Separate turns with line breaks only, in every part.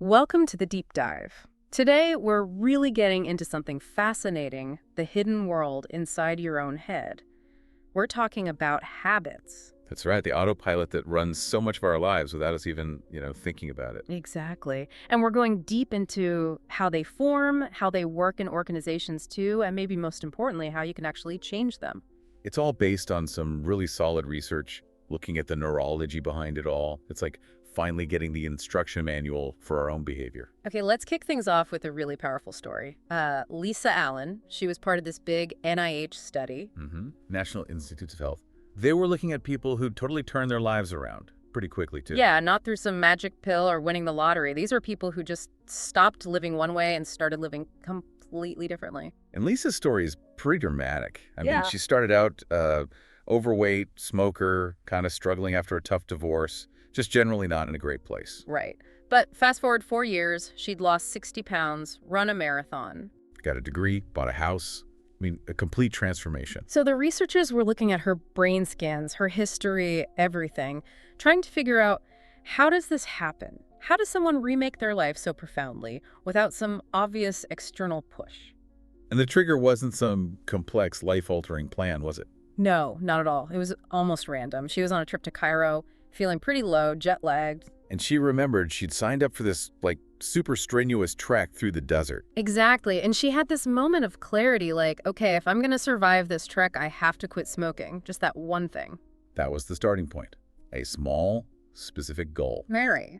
Welcome to the deep dive. Today, we're really getting into something fascinating, the hidden world inside your own head. We're talking about habits.
That's right, the autopilot that runs so much of our lives without us even, thinking about it.
Exactly. And we're going deep into how they form, how they work in organizations too, and maybe most importantly, how you can actually change them.
It's all based on some really solid research, looking at the neurology behind it all. It's like finally getting the instruction manual for our own behavior.
Okay, let's kick things off with a really powerful story. Lisa Allen, she was part of this big NIH study.
National Institutes of Health. They were looking at people who totally turned their lives around pretty quickly, too.
Yeah, not through some magic pill or winning the lottery. These are people who just stopped living one way and started living completely differently.
And Lisa's story is pretty dramatic. I
Yeah.
mean, she started out overweight, smoker, kind of struggling after a tough divorce, just generally not in a great place.
Right. But fast forward 4 years, she'd lost 60 pounds, run a marathon.
Got a degree, bought a house. I mean, a complete transformation.
So the researchers were looking at her brain scans, her history, everything, trying to figure out, how does this happen? How does someone remake their life so profoundly without some obvious external push?
And the trigger wasn't some complex, life-altering plan, was it?
No, not at all. It was almost random. She was on a trip to Cairo, feeling pretty low, jet-lagged.
And she remembered she'd signed up for this, super strenuous trek through the desert.
Exactly. And she had this moment of clarity, like, okay, if I'm going to survive this trek, I have to quit smoking. Just that one thing.
That was the starting point. A small, specific goal.
Mary.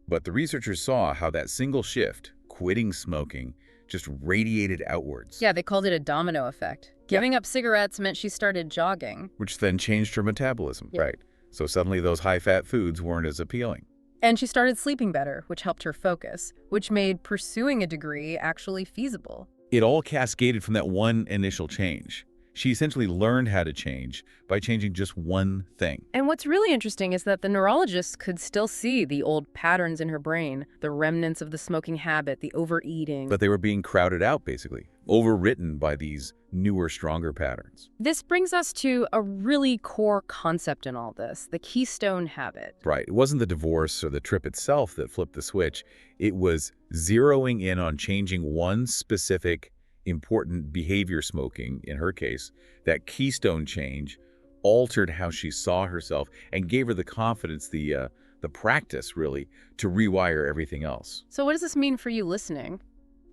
But the researchers saw how that single shift, quitting smoking, just radiated outwards.
Yeah, they called it a domino effect. Giving up cigarettes meant she started jogging.
Which then changed her metabolism,
Yeah.
right? So suddenly those high-fat foods weren't as appealing.
And she started sleeping better, which helped her focus, which made pursuing a degree actually feasible.
It all cascaded from that one initial change. She essentially learned how to change by changing just one thing.
And what's really interesting is that the neurologists could still see the old patterns in her brain, the remnants of the smoking habit, the overeating.
But they were being crowded out, basically, overwritten by these newer, stronger patterns.
This brings us to a really core concept in all this, the keystone habit.
Right. It wasn't the divorce or the trip itself that flipped the switch. It was zeroing in on changing one specific important behavior, smoking, in her case. That keystone change altered how she saw herself and gave her the confidence, the practice, really, to rewire everything else.
So what does this mean for you listening?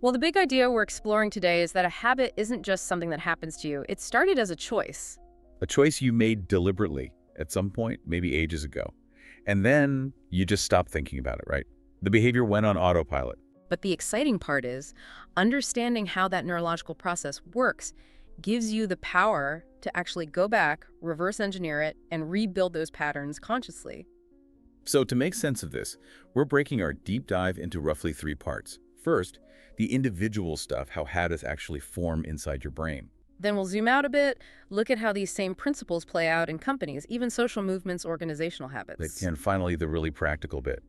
Well, the big idea we're exploring today is that a habit isn't just something that happens to you. It started as a choice.
A choice you made deliberately at some point, maybe ages ago. And then you just stopped thinking about it, right? The behavior went on autopilot.
But the exciting part is, understanding how that neurological process works gives you the power to actually go back, reverse engineer it, and rebuild those patterns consciously.
So to make sense of this, we're breaking our deep dive into roughly 3 parts. First, the individual stuff, how habits actually form inside your brain.
Then we'll zoom out a bit, look at how these same principles play out in companies, even social movements, organizational habits.
And finally, the really practical bit.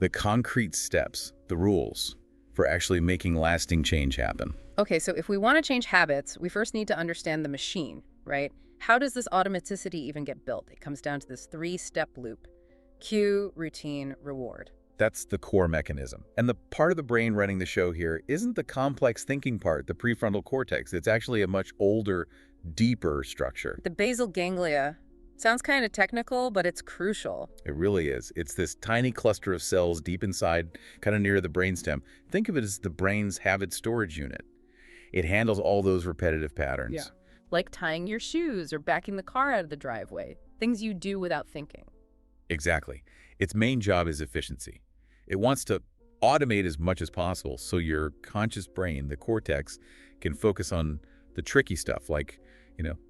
The concrete steps, the rules, for actually making lasting change happen.
Okay, so if we want to change habits, we first need to understand the machine, right? How does this automaticity even get built? It comes down to this 3-step loop: cue, routine, reward.
That's the core mechanism. And the part of the brain running the show here isn't the complex thinking part, the prefrontal cortex. It's actually a much older, deeper structure.
The basal ganglia. Sounds kind of technical, but it's crucial.
It really is. It's this tiny cluster of cells deep inside, kind of near the brainstem. Think of it as the brain's habit storage unit. It handles all those repetitive patterns.
Yeah. Like tying your shoes or backing the car out of the driveway. Things you do without thinking.
Exactly. Its main job is efficiency. It wants to automate as much as possible so your conscious brain, the cortex, can focus on the tricky stuff like,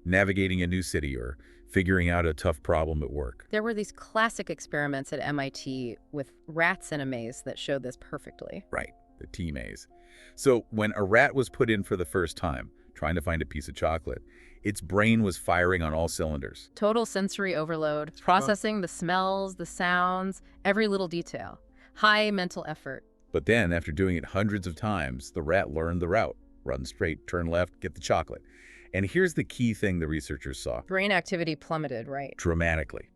navigating a new city or figuring out a tough problem at work.
There were these classic experiments at MIT with rats in a maze that showed this perfectly.
Right, the T-maze. So when a rat was put in for the first time, trying to find a piece of chocolate, its brain was firing on all cylinders.
Total sensory overload, processing the smells, the sounds, every little detail. High mental effort.
But then, after doing it hundreds of times, the rat learned the route. Run straight, turn left, get the chocolate. And here's the key thing the researchers saw.
Brain activity plummeted, right?
Dramatically.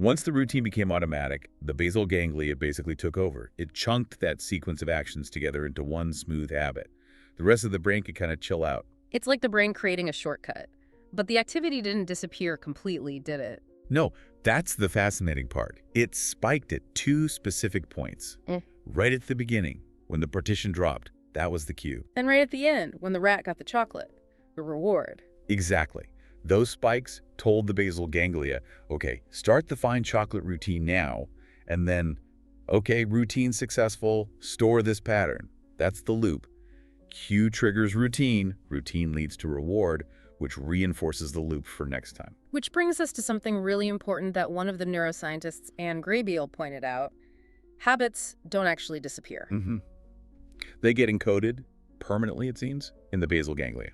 Once the routine became automatic, the basal ganglia basically took over. It chunked that sequence of actions together into one smooth habit. The rest of the brain could kind of chill out.
It's like the brain creating a shortcut. But the activity didn't disappear completely, did it?
No, that's the fascinating part. It spiked at two specific points. Right at the beginning, when the partition dropped, that was the cue.
And right at the end, when the rat got the chocolate, the reward.
Exactly. Those spikes told the basal ganglia, okay, start the fine chocolate routine now, and then, okay, routine successful, store this pattern. That's the loop. Cue triggers routine, routine leads to reward, which reinforces the loop for next time.
Which brings us to something really important that one of the neuroscientists, Anne Graybiel, pointed out. Habits don't actually disappear.
They get encoded permanently, it seems, in the basal ganglia.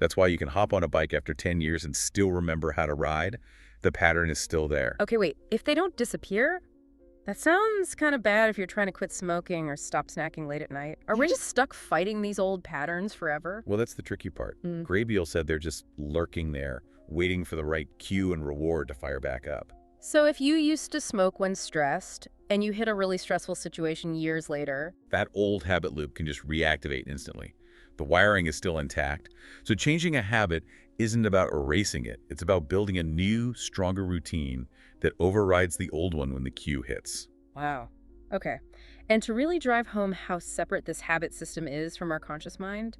That's why you can hop on a bike after 10 years and still remember how to ride. The pattern is still there.
Okay, wait. If they don't disappear? That sounds kind of bad if you're trying to quit smoking or stop snacking late at night. Are we just stuck fighting these old patterns forever?
Well, that's the tricky part. Graybiel said they're just lurking there, waiting for the right cue and reward to fire back up.
So if you used to smoke when stressed, and you hit a really stressful situation years later,
that old habit loop can just reactivate instantly. The wiring is still intact. So changing a habit isn't about erasing it. It's about building a new, stronger routine that overrides the old one when the cue hits.
Wow. Okay. And to really drive home how separate this habit system is from our conscious mind,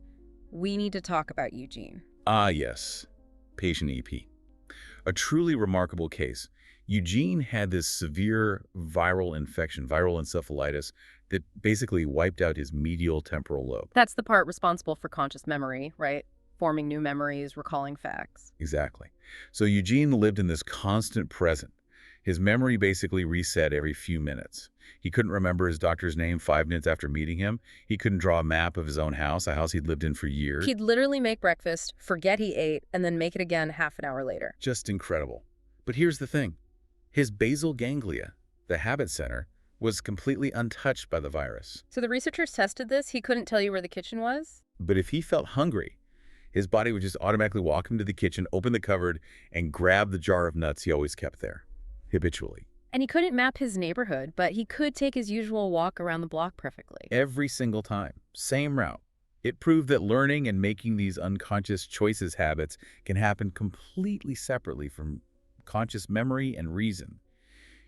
we need to talk about Eugene.
Ah, yes. Patient EP. A truly remarkable case. Eugene had this severe viral infection, viral encephalitis, that basically wiped out his medial temporal lobe.
That's the part responsible for conscious memory, right? Forming new memories, recalling facts.
Exactly. So Eugene lived in this constant present. His memory basically reset every few minutes. He couldn't remember his doctor's name 5 minutes after meeting him. He couldn't draw a map of his own house, a house he'd lived in for years.
He'd literally make breakfast, forget he ate, and then make it again half an hour later.
Just incredible. But here's the thing. His basal ganglia, the habit center, was completely untouched by the virus.
So the researchers tested this? He couldn't tell you where the kitchen was?
But if he felt hungry, his body would just automatically walk him to the kitchen, open the cupboard, and grab the jar of nuts he always kept there, habitually.
And he couldn't map his neighborhood, but he could take his usual walk around the block perfectly.
Every single time. Same route. It proved that learning and making these unconscious choices habits can happen completely separately from conscious memory and reason.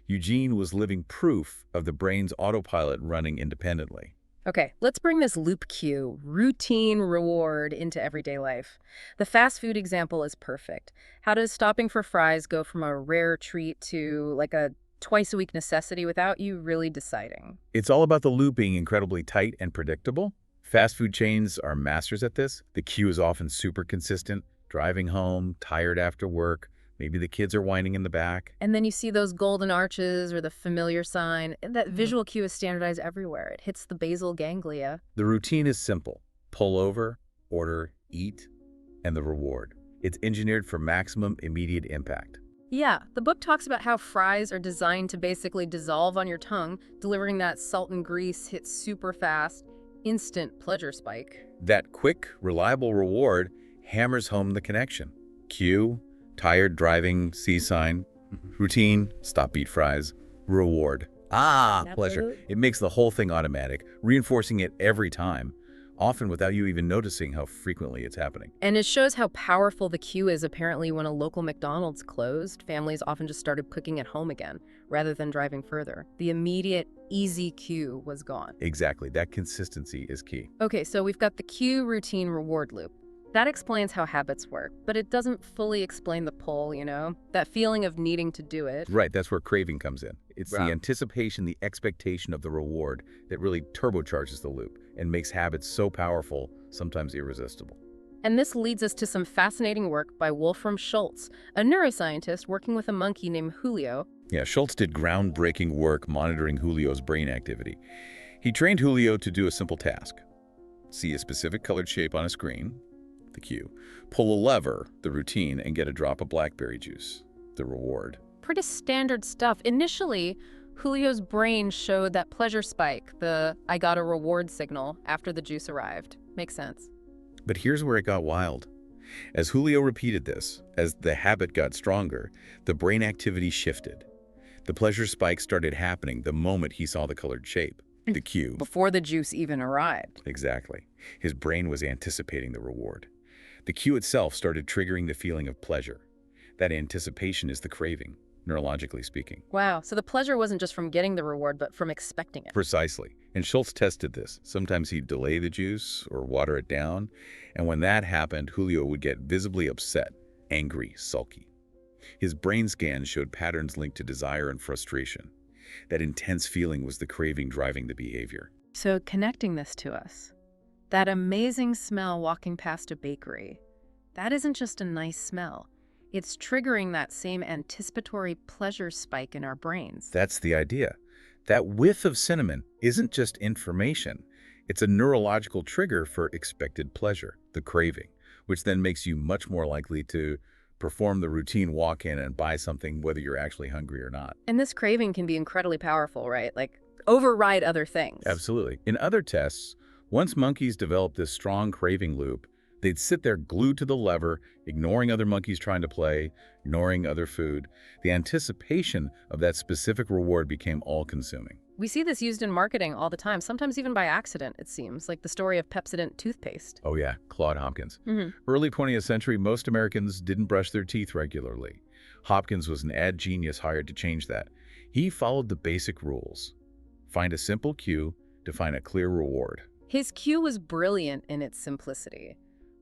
Eugene was living proof of the brain's autopilot running independently.
Okay, let's bring this loop cue, routine reward, into everyday life. The fast food example is perfect. How does stopping for fries go from a rare treat to like a twice-a-week necessity without you really deciding?
It's all about the loop being incredibly tight and predictable. Fast food chains are masters at this. The cue is often super consistent. Driving home, tired after work, maybe the kids are whining in the back.
And then you see those golden arches or the familiar sign. And that visual cue is standardized everywhere. It hits the basal ganglia.
The routine is simple. Pull over, order, eat, and the reward. It's engineered for maximum immediate impact.
Yeah, the book talks about how fries are designed to basically dissolve on your tongue, delivering that salt and grease hit super fast, instant pleasure spike.
That quick, reliable reward hammers home the connection. Cue, tired driving, C sign. Routine, stop, eat fries. Reward. Ah, pleasure. It makes the whole thing automatic, reinforcing it every time, often without you even noticing how frequently it's happening.
And it shows how powerful the cue is. Apparently, when a local McDonald's closed, families often just started cooking at home again, rather than driving further. The immediate, easy cue was gone.
Exactly. That consistency is key.
Okay, so we've got the cue, routine, reward loop. That explains how habits work, but it doesn't fully explain the pull, you know? That feeling of needing to do it.
Right, that's where craving comes in. It's the anticipation, the expectation of the reward that really turbocharges the loop and makes habits so powerful, sometimes irresistible.
And this leads us to some fascinating work by Wolfram Schultz, a neuroscientist working with a monkey named Julio.
Yeah, Schultz did groundbreaking work monitoring Julio's brain activity. He trained Julio to do a simple task. See a specific colored shape on a screen, the cue. Pull a lever, the routine, and get a drop of blackberry juice, the reward.
Pretty standard stuff. Initially, Julio's brain showed that pleasure spike, the I got a reward signal, after the juice arrived. Makes sense.
But here's where it got wild. As Julio repeated this, as the habit got stronger, the brain activity shifted. The pleasure spike started happening the moment he saw the colored shape, the cue.
Before the juice even arrived.
Exactly. His brain was anticipating the reward. The cue itself started triggering the feeling of pleasure. That anticipation is the craving, neurologically speaking.
Wow, so the pleasure wasn't just from getting the reward, but from expecting it.
Precisely. And Schultz tested this. Sometimes he'd delay the juice or water it down. And when that happened, Julio would get visibly upset, angry, sulky. His brain scans showed patterns linked to desire and frustration. That intense feeling was the craving driving the behavior.
So connecting this to us, that amazing smell walking past a bakery, that isn't just a nice smell. It's triggering that same anticipatory pleasure spike in our brains.
That's the idea. That whiff of cinnamon isn't just information. It's a neurological trigger for expected pleasure, the craving, which then makes you much more likely to perform the routine walk-in and buy something whether you're actually hungry or not.
And this craving can be incredibly powerful, right? Like, override other things.
Absolutely. In other tests, once monkeys developed this strong craving loop, they'd sit there glued to the lever, ignoring other monkeys trying to play, ignoring other food. The anticipation of that specific reward became all-consuming.
We see this used in marketing all the time, sometimes even by accident, it seems, like the story of Pepsodent toothpaste.
Oh yeah, Claude Hopkins. Early 20th century, most Americans didn't brush their teeth regularly. Hopkins was an ad genius hired to change that. He followed the basic rules. Find a simple cue, define a clear reward.
His cue was brilliant in its simplicity.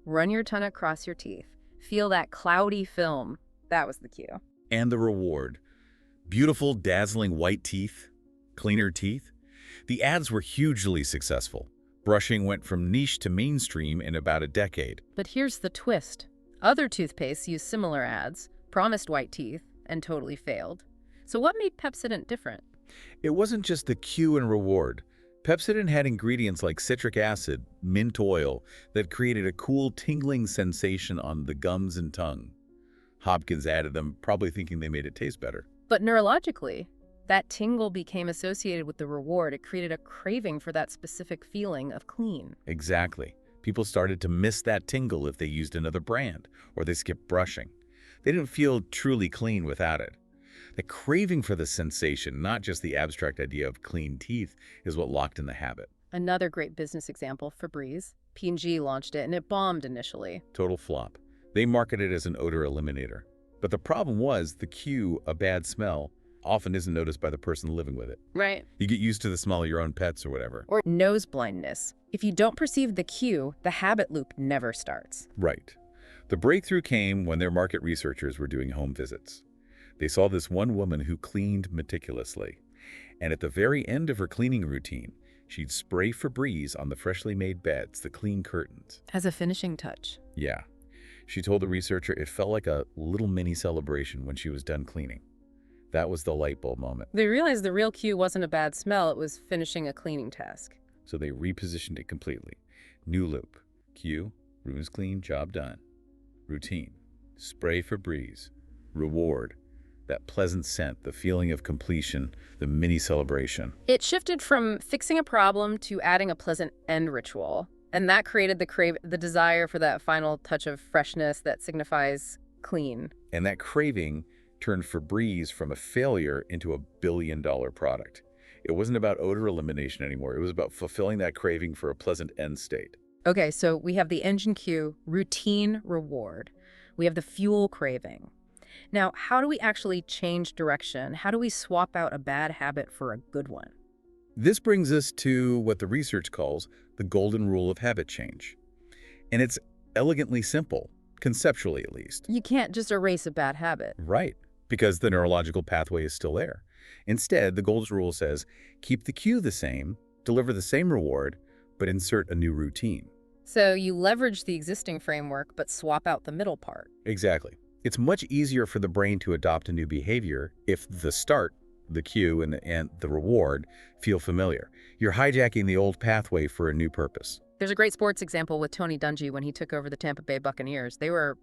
Run your tongue across your teeth. Feel that cloudy film. That was the cue.
And the reward. Beautiful, dazzling white teeth. Cleaner teeth. The ads were hugely successful. Brushing went from niche to mainstream in about a decade.
But here's the twist. Other toothpastes used similar ads, promised white teeth, and totally failed. So what made Pepsodent different?
It wasn't just the cue and reward. Pepsodent had ingredients like citric acid, mint oil, that created a cool tingling sensation on the gums and tongue. Hopkins added them, probably thinking they made it taste better.
But neurologically, that tingle became associated with the reward. It created a craving for that specific feeling of clean.
Exactly. People started to miss that tingle if they used another brand, or they skipped brushing. They didn't feel truly clean without it. The craving for the sensation, not just the abstract idea of clean teeth, is what locked in the habit.
Another great business example, Febreze. P&G launched it, and it bombed initially.
Total flop. They marketed it as an odor eliminator. But the problem was the cue, a bad smell, often isn't noticed by the person living with it.
Right.
You get used to the smell of your own pets or whatever.
Or nose blindness. If you don't perceive the cue, the habit loop never starts.
Right. The breakthrough came when their market researchers were doing home visits. They saw this one woman who cleaned meticulously. And at the very end of her cleaning routine, she'd spray Febreze on the freshly made beds, the clean curtains.
As a finishing touch.
Yeah. She told the researcher it felt like a little mini celebration when she was done cleaning. That was the light bulb moment.
They realized the real cue wasn't a bad smell, it was finishing a cleaning task.
So they repositioned it completely. New loop. Cue, room's clean, job done. Routine. Spray Febreze. Reward. That pleasant scent, the feeling of completion, the mini celebration.
It shifted from fixing a problem to adding a pleasant end ritual. And that created the desire for that final touch of freshness that signifies clean.
And that craving turned Febreze from a failure into a billion-dollar product. It wasn't about odor elimination anymore. It was about fulfilling that craving for a pleasant end state.
Okay, so we have the engine cue, routine, reward. We have the fuel craving. Now, how do we actually change direction? How do we swap out a bad habit for a good one?
This brings us to what the research calls the golden rule of habit change. And it's elegantly simple, conceptually at least.
You can't just erase a bad habit.
Right, because the neurological pathway is still there. Instead, the golden rule says, keep the cue the same, deliver the same reward, but insert a new routine.
So you leverage the existing framework, but swap out the middle part.
Exactly. It's much easier for the brain to adopt a new behavior if the start, the cue, and the reward feel familiar. You're hijacking the old pathway for a new purpose.
There's a great sports example with Tony Dungy when he took over the Tampa Bay Buccaneers. They were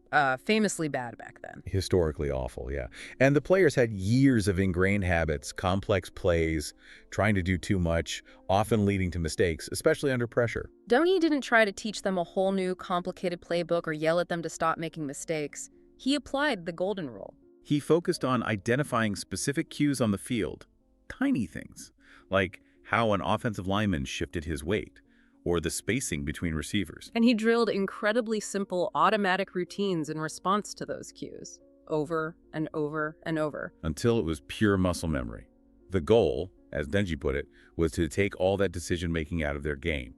famously bad back then.
Historically awful, yeah. And the players had years of ingrained habits, complex plays, trying to do too much, often leading to mistakes, especially under pressure.
Dungy didn't try to teach them a whole new complicated playbook or yell at them to stop making mistakes. He applied the golden rule.
He focused on identifying specific cues on the field, tiny things, like how an offensive lineman shifted his weight, or the spacing between receivers.
And he drilled incredibly simple automatic routines in response to those cues, over and over and over.
Until it was pure muscle memory. The goal, as Denji put it, was to take all that decision-making out of their game.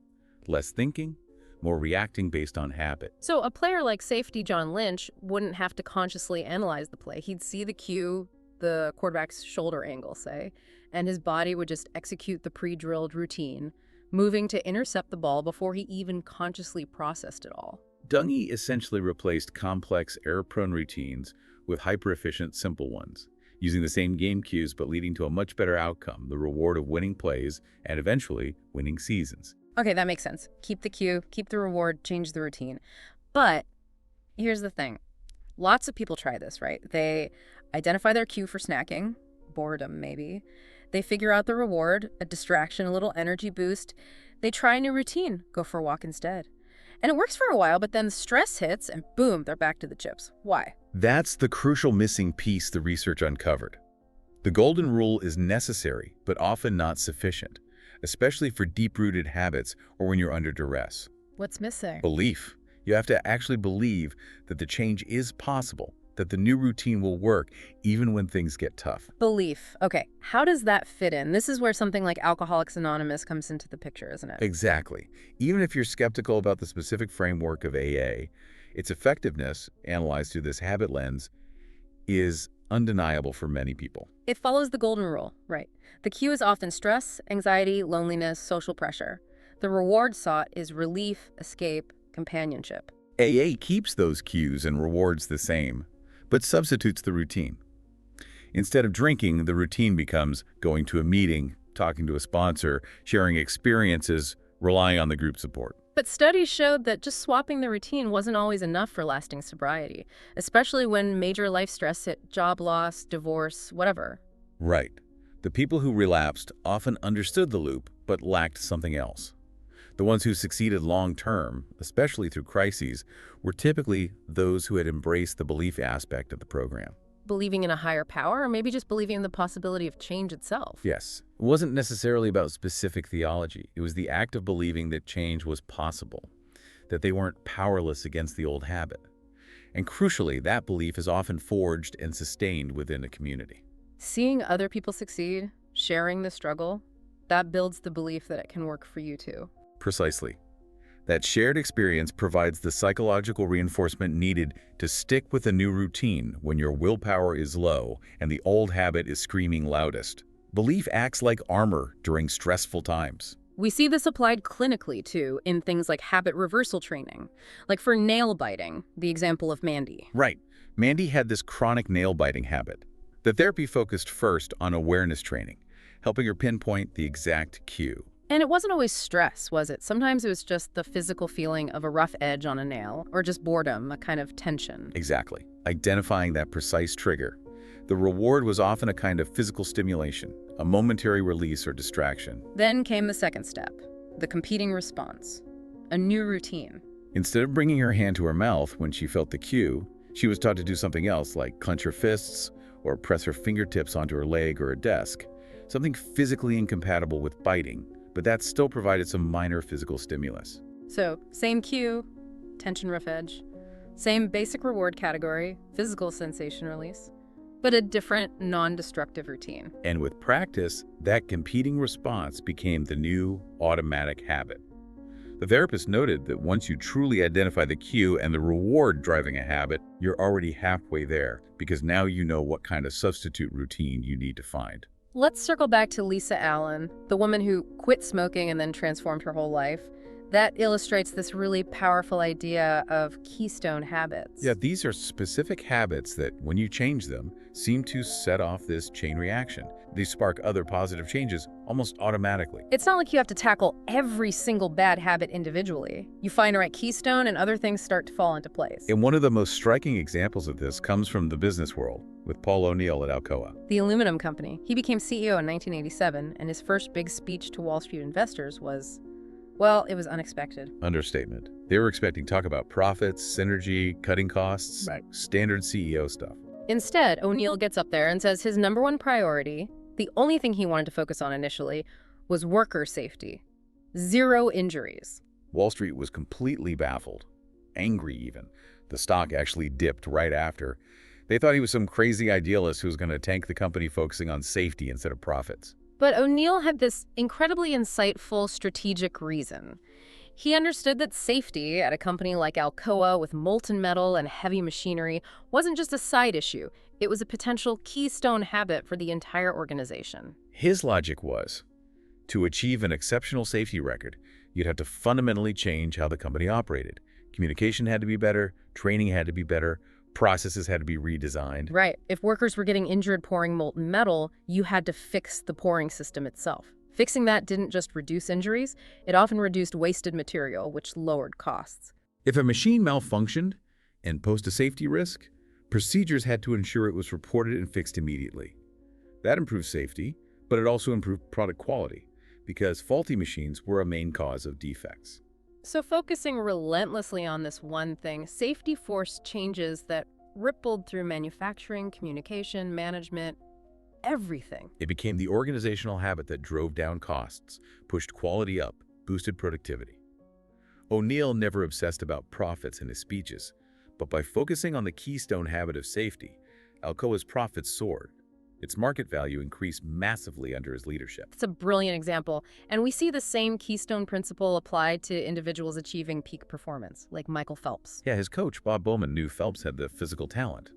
Less thinking, more reacting based on habit.
So a player like safety John Lynch wouldn't have to consciously analyze the play. He'd see the cue, the quarterback's shoulder angle, say, and his body would just execute the pre-drilled routine, moving to intercept the ball before he even consciously processed it all.
Duhigg essentially replaced complex, error-prone routines with hyper-efficient, simple ones, using the same game cues but leading to a much better outcome, the reward of winning plays and eventually winning seasons.
Okay, that makes sense. Keep the cue, keep the reward, change the routine. But here's the thing. Lots of people try this, right? They identify their cue for snacking, boredom maybe. They figure out the reward, a distraction, a little energy boost. They try a new routine, go for a walk instead. And it works for a while, but then stress hits and boom, they're back to the chips. Why?
That's the crucial missing piece the research uncovered. The golden rule is necessary, but often not sufficient, especially for deep-rooted habits or when you're under duress.
What's missing?
Belief. You have to actually believe that the change is possible, that the new routine will work even when things get tough.
Belief. Okay, how does that fit in? This is where something like Alcoholics Anonymous comes into the picture, isn't it?
Exactly. Even if you're skeptical about the specific framework of AA, its effectiveness, analyzed through this habit lens, is undeniable for many people.
It follows the golden rule, right? The cue is often stress, anxiety, loneliness, social pressure. The reward sought is relief, escape, companionship.
AA keeps those cues and rewards the same, but substitutes the routine. Instead of drinking, the routine becomes going to a meeting, talking to a sponsor, sharing experiences, relying on the group support.
But studies showed that just swapping the routine wasn't always enough for lasting sobriety, especially when major life stress hit, job loss, divorce, whatever.
Right. The people who relapsed often understood the loop, but lacked something else. The ones who succeeded long-term, especially through crises, were typically those who had embraced the belief aspect of the program.
Believing in a higher power, or maybe just believing in the possibility of change itself.
Yes. It wasn't necessarily about specific theology. It was the act of believing that change was possible, that they weren't powerless against the old habit. And crucially, that belief is often forged and sustained within a community.
Seeing other people succeed, sharing the struggle, that builds the belief that it can work for you too.
Precisely. That shared experience provides the psychological reinforcement needed to stick with a new routine when your willpower is low and the old habit is screaming loudest. Belief acts like armor during stressful times.
We see this applied clinically, too, in things like habit reversal training. Like for nail biting, the example of Mandy.
Right. Mandy had this chronic nail-biting habit. The therapy focused first on awareness training, helping her pinpoint the exact cue.
And it wasn't always stress, was it? Sometimes it was just the physical feeling of a rough edge on a nail, or just boredom, a kind of tension.
Exactly. Identifying that precise trigger. The reward was often a kind of physical stimulation, a momentary release or distraction.
Then came the second step, the competing response, a new routine.
Instead of bringing her hand to her mouth when she felt the cue, she was taught to do something else, like clench her fists or press her fingertips onto her leg or a desk, something physically incompatible with biting, but that still provided some minor physical stimulus.
So, same cue, tension rough edge, same basic reward category, physical sensation release, but a different, non-destructive routine.
And with practice, that competing response became the new automatic habit. The therapist noted that once you truly identify the cue and the reward driving a habit, you're already halfway there, because now you know what kind of substitute routine you need to find.
Let's circle back to Lisa Allen, the woman who quit smoking and then transformed her whole life. That illustrates this really powerful idea of keystone habits.
Yeah, these are specific habits that, when you change them, seem to set off this chain reaction. They spark other positive changes almost automatically.
It's not like you have to tackle every single bad habit individually. You find the right keystone and other things start to fall into place.
And one of the most striking examples of this comes from the business world, with Paul O'Neill at Alcoa.
The aluminum company. He became CEO in 1987, and his first big speech to Wall Street investors was, well, it was unexpected.
Understatement. They were expecting talk about profits, synergy, cutting costs,
Right.
Standard CEO stuff.
Instead, O'Neill gets up there and says his number one priority, the only thing he wanted to focus on initially, was worker safety. 0 injuries.
Wall Street was completely baffled, angry even. The stock actually dipped right after. They thought he was some crazy idealist who was going to tank the company focusing on safety instead of profits.
But O'Neill had this incredibly insightful strategic reason. He understood that safety at a company like Alcoa with molten metal and heavy machinery wasn't just a side issue. It was a potential keystone habit for the entire organization.
His logic was, to achieve an exceptional safety record, you'd have to fundamentally change how the company operated. Communication had to be better, training had to be better, processes had to be redesigned.
Right. If workers were getting injured pouring molten metal, you had to fix the pouring system itself. Fixing that didn't just reduce injuries, it often reduced wasted material, which lowered costs.
If a machine malfunctioned and posed a safety risk, procedures had to ensure it was reported and fixed immediately. That improved safety, but it also improved product quality, because faulty machines were a main cause of defects.
So focusing relentlessly on this one thing, safety forced changes that rippled through manufacturing, communication, management, everything.
It became the organizational habit that drove down costs, pushed quality up, boosted productivity. O'Neill never obsessed about profits in his speeches, but by focusing on the keystone habit of safety, Alcoa's profits soared. Its market value increased massively under his leadership.
It's a brilliant example, and we see the same keystone principle applied to individuals achieving peak performance, like Michael Phelps.
Yeah, his coach, Bob Bowman, knew Phelps had the physical talent.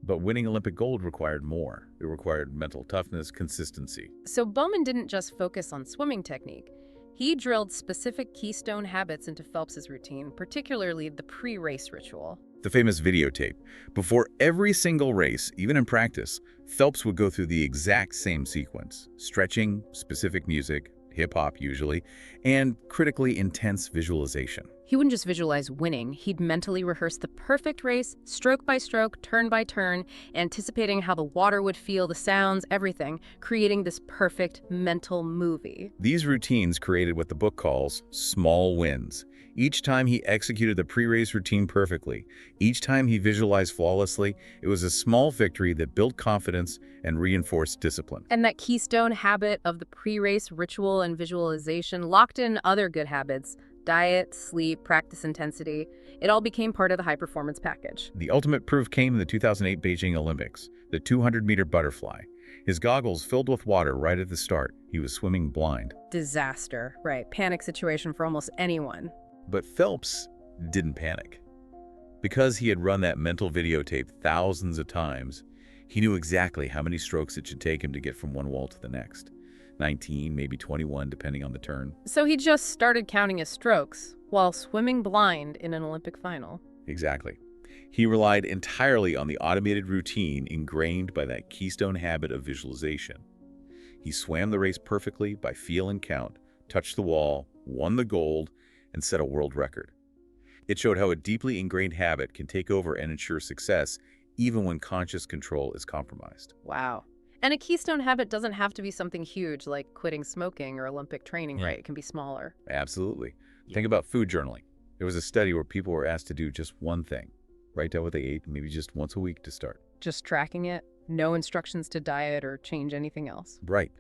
But winning Olympic gold required more. It required mental toughness, consistency.
So Bowman didn't just focus on swimming technique. He drilled specific keystone habits into Phelps's routine, particularly the pre-race ritual.
The famous videotape. Before every single race, even in practice, Phelps would go through the exact same sequence. Stretching, specific music, hip-hop usually, and critically intense visualization.
He wouldn't just visualize winning, he'd mentally rehearse the perfect race, stroke by stroke, turn by turn, anticipating how the water would feel, the sounds, everything, creating this perfect mental movie.
These routines created what the book calls small wins. Each time he executed the pre-race routine perfectly, each time he visualized flawlessly, it was a small victory that built confidence and reinforced discipline.
And that keystone habit of the pre-race ritual and visualization locked in other good habits: diet, sleep, practice intensity. It all became part of the high-performance package.
The ultimate proof came in the 2008 Beijing Olympics, the 200-meter butterfly. His goggles filled with water right at the start. He was swimming blind.
Disaster, right? Panic situation for almost anyone.
But Phelps didn't panic. Because he had run that mental videotape thousands of times, he knew exactly how many strokes it should take him to get from one wall to the next. 19, maybe 21, depending on the turn.
So he just started counting his strokes while swimming blind in an Olympic final.
Exactly. He relied entirely on the automated routine ingrained by that keystone habit of visualization. He swam the race perfectly by feel and count, touched the wall, won the gold, and set a world record. It showed how a deeply ingrained habit can take over and ensure success even when conscious control is compromised.
Wow. And a keystone habit doesn't have to be something huge like quitting smoking or Olympic training, right? It can be smaller.
Absolutely. Think about food journaling. There was a study where people were asked to do just one thing. Write down what they ate, maybe just once a week to start.
Just tracking it? No instructions to diet or change anything else?
Right.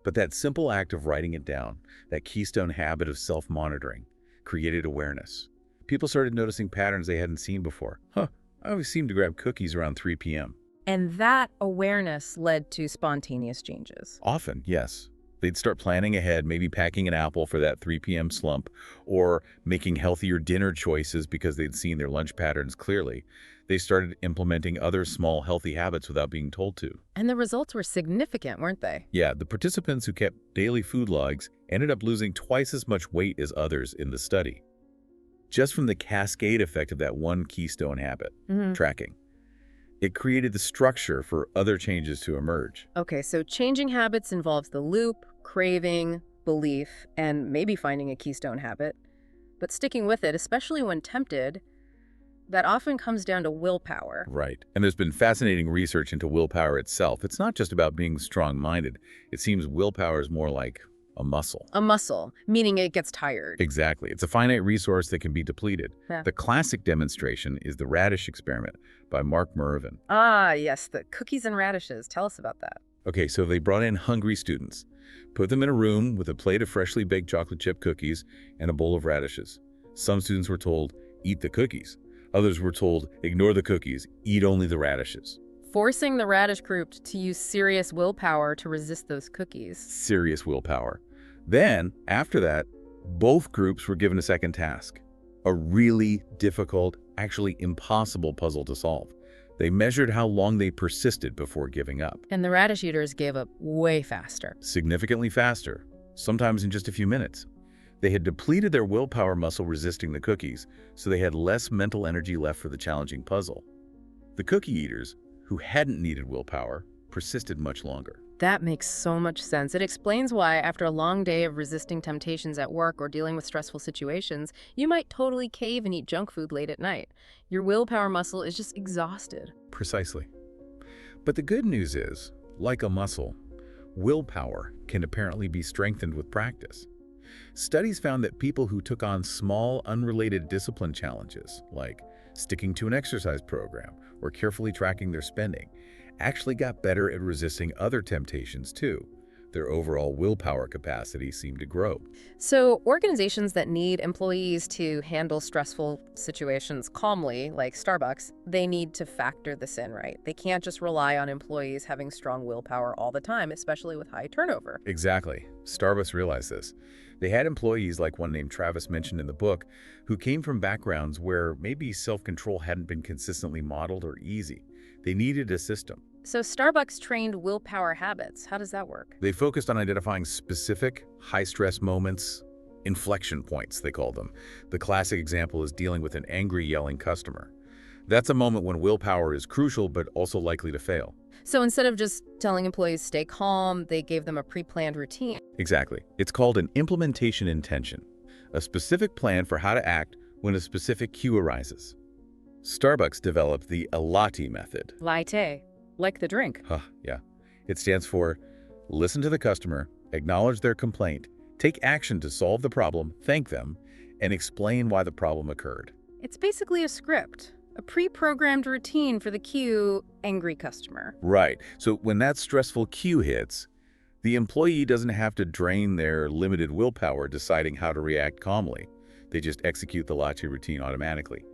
But that simple act of writing it down, that keystone habit of self-monitoring, created awareness. People started noticing patterns they hadn't seen before. I always seem to grab cookies around 3 p.m.
And that awareness led to spontaneous changes.
Often, yes. They'd start planning ahead, maybe packing an apple for that 3 p.m. slump, or making healthier dinner choices because they'd seen their lunch patterns clearly. They started implementing other small healthy habits without being told to.
And the results were significant, weren't they?
Yeah, the participants who kept daily food logs ended up losing twice as much weight as others in the study. Just from the cascade effect of that one keystone habit, tracking. It created the structure for other changes to emerge.
Okay, so changing habits involves the loop, craving, belief, and maybe finding a keystone habit. But sticking with it, especially when tempted, that often comes down to willpower.
Right. And there's been fascinating research into willpower itself. It's not just about being strong-minded. It seems willpower is more like a muscle.
A muscle, meaning it gets tired.
Exactly. It's a finite resource that can be depleted.
Yeah.
The classic demonstration is the radish experiment by Mark Mervin.
Ah, yes, the cookies and radishes. Tell us about that.
Okay, so they brought in hungry students, put them in a room with a plate of freshly baked chocolate chip cookies and a bowl of radishes. Some students were told, eat the cookies. Others were told, ignore the cookies, eat only the radishes.
Forcing the radish group to use serious willpower to resist those cookies.
Serious willpower. Then, after that, both groups were given a second task, a really difficult, actually impossible puzzle to solve. They measured how long they persisted before giving up.
And the radish eaters gave up way faster.
Significantly faster, sometimes in just a few minutes. They had depleted their willpower muscle resisting the cookies, so they had less mental energy left for the challenging puzzle. The cookie eaters, who hadn't needed willpower, persisted much longer.
That makes so much sense. It explains why, after a long day of resisting temptations at work or dealing with stressful situations, you might totally cave and eat junk food late at night. Your willpower muscle is just exhausted.
Precisely. But the good news is, like a muscle, willpower can apparently be strengthened with practice. Studies found that people who took on small, unrelated discipline challenges, like sticking to an exercise program or carefully tracking their spending, actually got better at resisting other temptations too. Their overall willpower capacity seemed to grow.
So organizations that need employees to handle stressful situations calmly, like Starbucks, they need to factor this in, right? They can't just rely on employees having strong willpower all the time, especially with high turnover.
Exactly. Starbucks realized this. They had employees like one named Travis mentioned in the book who came from backgrounds where maybe self-control hadn't been consistently modeled or easy. They needed a system.
So Starbucks trained willpower habits. How does that work?
They focused on identifying specific, high-stress moments, inflection points, they called them. The classic example is dealing with an angry, yelling customer. That's a moment when willpower is crucial but also likely to fail.
So instead of just telling employees stay calm, they gave them a pre-planned routine.
Exactly. It's called an implementation intention, a specific plan for how to act when a specific cue arises. Starbucks developed the latte method.
Latte, like the drink.
Yeah. It stands for listen to the customer, acknowledge their complaint, take action to solve the problem, thank them, and explain why the problem occurred.
It's basically a script, a pre-programmed routine for the cue angry customer.
Right. So when that stressful cue hits, the employee doesn't have to drain their limited willpower deciding how to react calmly. They just execute the latte routine automatically.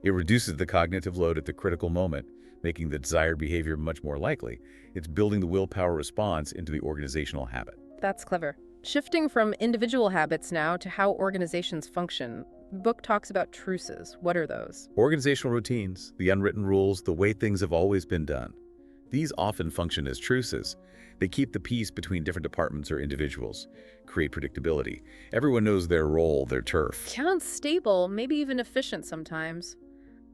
It reduces the cognitive load at the critical moment, making the desired behavior much more likely. It's building the willpower response into the organizational habit.
That's clever. Shifting from individual habits now to how organizations function, the book talks about truces. What are those?
Organizational routines, the unwritten rules, the way things have always been done. These often function as truces. They keep the peace between different departments or individuals, create predictability. Everyone knows their role, their turf.
Sounds stable, maybe even efficient sometimes,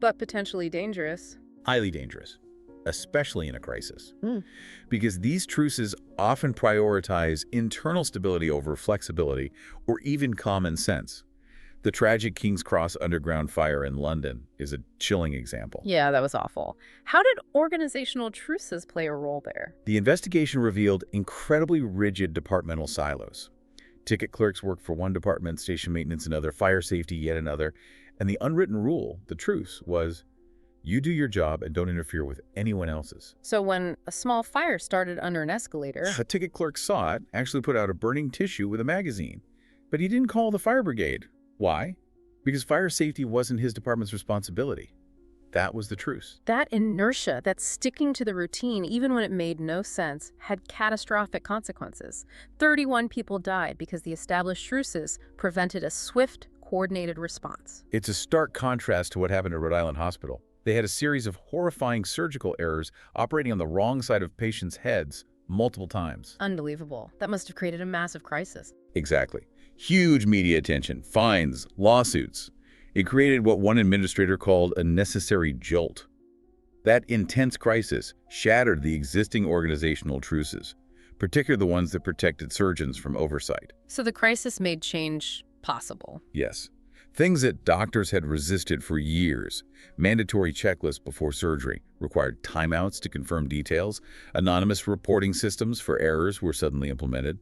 but potentially dangerous.
Highly dangerous, especially in a crisis. Because these truces often prioritize internal stability over flexibility or even common sense. The tragic King's Cross underground fire in London is a chilling example.
Yeah, that was awful. How did organizational truces play a role there?
The investigation revealed incredibly rigid departmental silos. Ticket clerks worked for one department, station maintenance another, fire safety yet another, and the unwritten rule, the truce, was you do your job and don't interfere with anyone else's.
So when a small fire started under an escalator...
A ticket clerk saw it, actually put out a burning tissue with a magazine. But he didn't call the fire brigade. Why? Because fire safety wasn't his department's responsibility. That was the truce.
That inertia, that sticking to the routine, even when it made no sense, had catastrophic consequences. 31 people died because the established truces prevented a swift, coordinated response.
It's a stark contrast to what happened at Rhode Island Hospital. They had a series of horrifying surgical errors operating on the wrong side of patients' heads multiple times.
Unbelievable. That must have created a massive crisis.
Exactly. Huge media attention, fines, lawsuits. It created what one administrator called a necessary jolt. That intense crisis shattered the existing organizational truces, particularly the ones that protected surgeons from oversight.
So the crisis made change possible.
Yes. Things that doctors had resisted for years, mandatory checklists before surgery, required timeouts to confirm details, anonymous reporting systems for errors were suddenly implemented.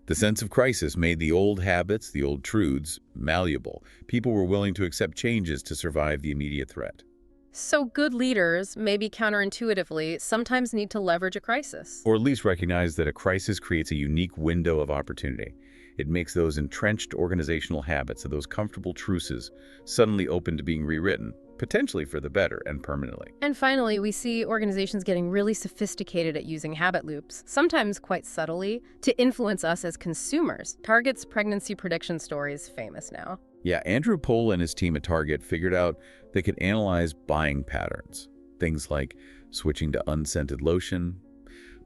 The sense of crisis made the old habits, the old truths, malleable. People were willing to accept changes to survive the immediate threat.
So good leaders, maybe counterintuitively, sometimes need to leverage a crisis.
Or at least recognize that a crisis creates a unique window of opportunity. It makes those entrenched organizational habits and those comfortable truces suddenly open to being rewritten, potentially for the better and permanently.
And finally, we see organizations getting really sophisticated at using habit loops, sometimes quite subtly, to influence us as consumers. Target's pregnancy prediction story is famous now.
Yeah, Andrew Pohl and his team at Target figured out they could analyze buying patterns. Things like switching to unscented lotion,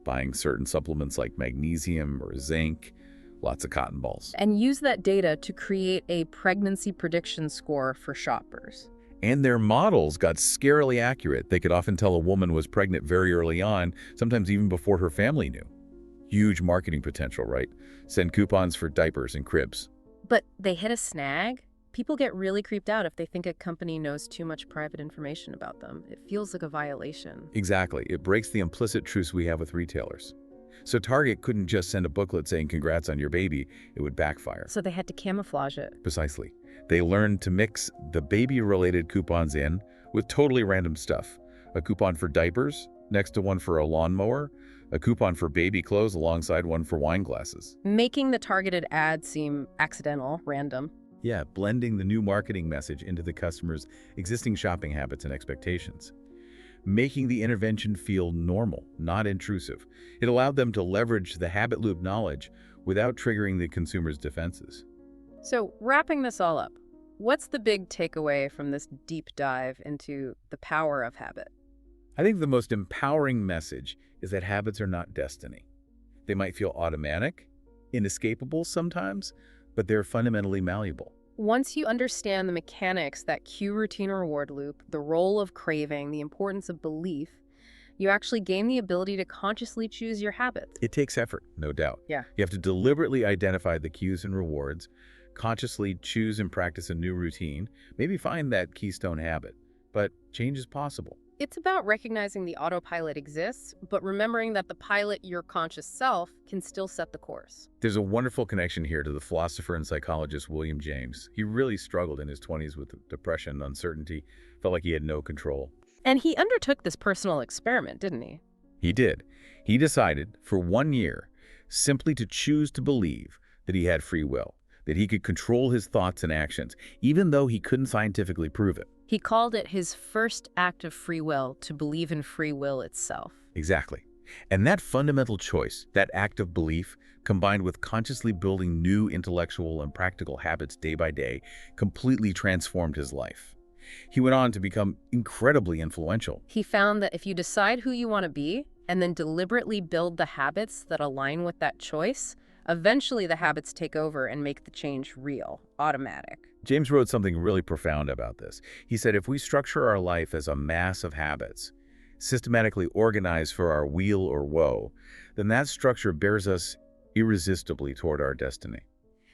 buying certain supplements like magnesium or zinc, lots of cotton balls.
And use that data to create a pregnancy prediction score for shoppers.
And their models got scarily accurate. They could often tell a woman was pregnant very early on, sometimes even before her family knew. Huge marketing potential, right? Send coupons for diapers and cribs.
But they hit a snag. People get really creeped out if they think a company knows too much private information about them. It feels like a violation.
Exactly. It breaks the implicit truce we have with retailers. So Target couldn't just send a booklet saying congrats on your baby. It would backfire.
So they had to camouflage it.
Precisely. They learned to mix the baby-related coupons in with totally random stuff. A coupon for diapers next to one for a lawnmower, a coupon for baby clothes alongside one for wine glasses.
Making the targeted ad seem accidental, random.
Yeah, blending the new marketing message into the customer's existing shopping habits and expectations. Making the intervention feel normal, not intrusive. It allowed them to leverage the habit loop knowledge without triggering the consumer's defenses.
So wrapping this all up, what's the big takeaway from this deep dive into the power of habit?
I think the most empowering message is that habits are not destiny. They might feel automatic, inescapable sometimes, but they're fundamentally malleable.
Once you understand the mechanics, that cue routine reward loop, the role of craving, the importance of belief, you actually gain the ability to consciously choose your habits.
It takes effort, no doubt.
Yeah.
You have to deliberately identify the cues and rewards, consciously choose and practice a new routine, maybe find that keystone habit. But change is possible.
It's about recognizing the autopilot exists, but remembering that the pilot, your conscious self, can still set the course.
There's a wonderful connection here to the philosopher and psychologist William James. He really struggled in his 20s with depression and uncertainty, felt like he had no control.
And he undertook this personal experiment, didn't he?
He did. He decided, for 1 year, simply to choose to believe that he had free will, that he could control his thoughts and actions, even though he couldn't scientifically prove it.
He called it his first act of free will, to believe in free will itself.
Exactly. And that fundamental choice, that act of belief, combined with consciously building new intellectual and practical habits day by day, completely transformed his life. He went on to become incredibly influential.
He found that if you decide who you want to be and then deliberately build the habits that align with that choice, eventually the habits take over and make the change real, automatic.
James wrote something really profound about this. He said, if we structure our life as a mass of habits, systematically organized for our weal or woe, then that structure bears us irresistibly toward our destiny.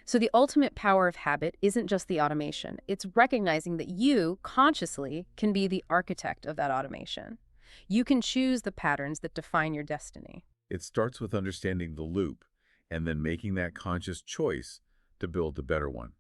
So the ultimate power of habit isn't just the automation. It's recognizing that you, consciously, can be the architect of that automation. You can choose the patterns that define your destiny.
It starts with understanding the loop and then making that conscious choice to build a better one.